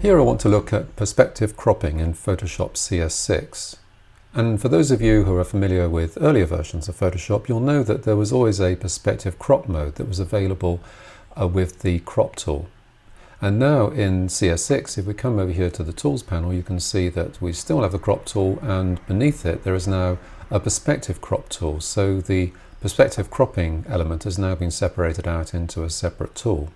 Here I want to look at perspective cropping in Photoshop CS6. And for those of you who are familiar with earlier versions of Photoshop, you'll know that there was always a perspective crop mode that was available with the crop tool. And now in CS6, if we come over here to the tools panel, you can see that we still have the crop tool, and beneath it there is now a perspective crop tool. So the perspective cropping element has now been separated out into a separate tool.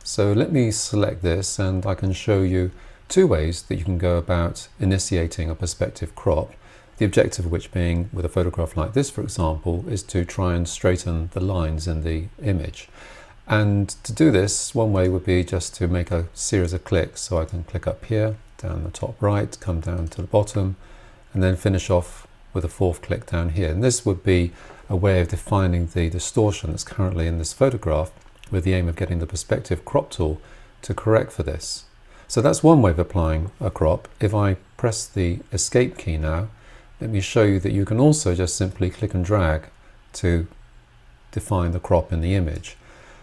So let me select this, and I can show you two ways that you can go about initiating a perspective crop. The objective of which being, with a photograph like this for example, is to try and straighten the lines in the image. And to do this, one way would be just to make a series of clicks. So I can click up here, down the top right, come down to the bottom, and then finish off with a fourth click down here. And this would be a way of defining the distortion that's currently in this photograph, with the aim of getting the perspective crop tool to correct for this. So that's one way of applying a crop. If I press the escape key now, let me show you that you can also just simply click and drag to define the crop in the image.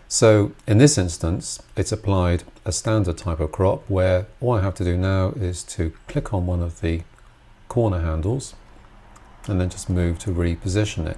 So in this instance, it's applied a standard type of crop where all I have to do now is to click on one of the corner handles and then just move to reposition it.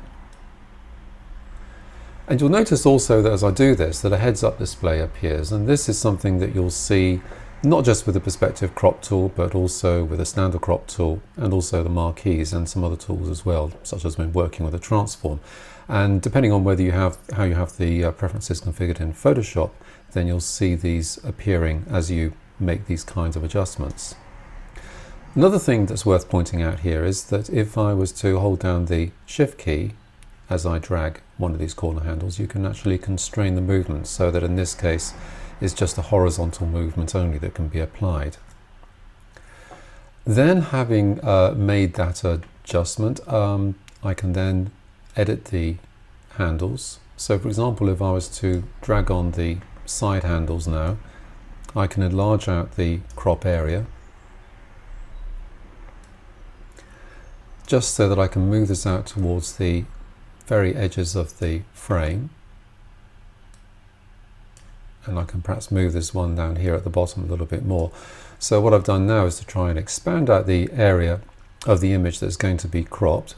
And you'll notice also that as I do this, that a heads-up display appears, and this is something that you'll see not just with the perspective crop tool, but also with a standard crop tool, and also the marquees and some other tools as well, such as when working with a transform. And depending on whether you have how you have the preferences configured in Photoshop, then you'll see these appearing as you make these kinds of adjustments. Another thing that's worth pointing out here is that if I was to hold down the Shift key as I drag one of these corner handles, you can actually constrain the movement, so that in this case it's just a horizontal movement only that can be applied. Then, having made that adjustment, I can then edit the handles. So for example, if I was to drag on the side handles now, I can enlarge out the crop area just so that I can move this out towards the very edges of the frame, and I can perhaps move this one down here at the bottom a little bit more. So what I've done now is to try and expand out the area of the image that's going to be cropped.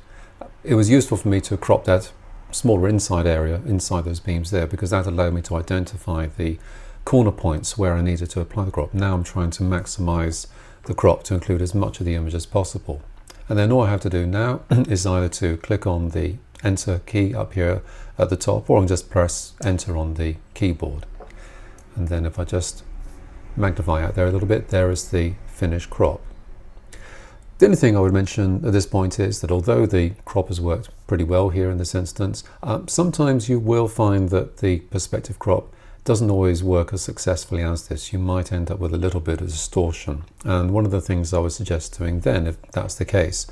It was useful for me to crop that smaller inside area inside those beams there, because that allowed me to identify the corner points where I needed to apply the crop. Now I'm trying to maximize the crop to include as much of the image as possible. And then all I have to do now is either to click on the Enter key up here at the top, or I can just press Enter on the keyboard. And then if I just magnify out there a little bit, there is the finished crop. The only thing I would mention at this point is that although the crop has worked pretty well here in this instance, sometimes you will find that the perspective crop doesn't always work as successfully as this. You might end up with a little bit of distortion. And one of the things I would suggest doing then, if that's the case,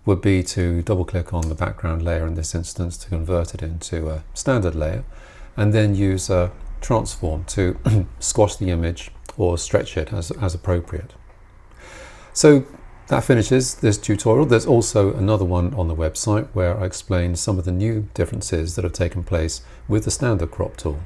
would be to double click on the background layer in this instance to convert it into a standard layer, and then use a transform to squash the image or stretch it as appropriate. So that finishes this tutorial. There's also another one on the website where I explain some of the new differences that have taken place with the standard crop tool.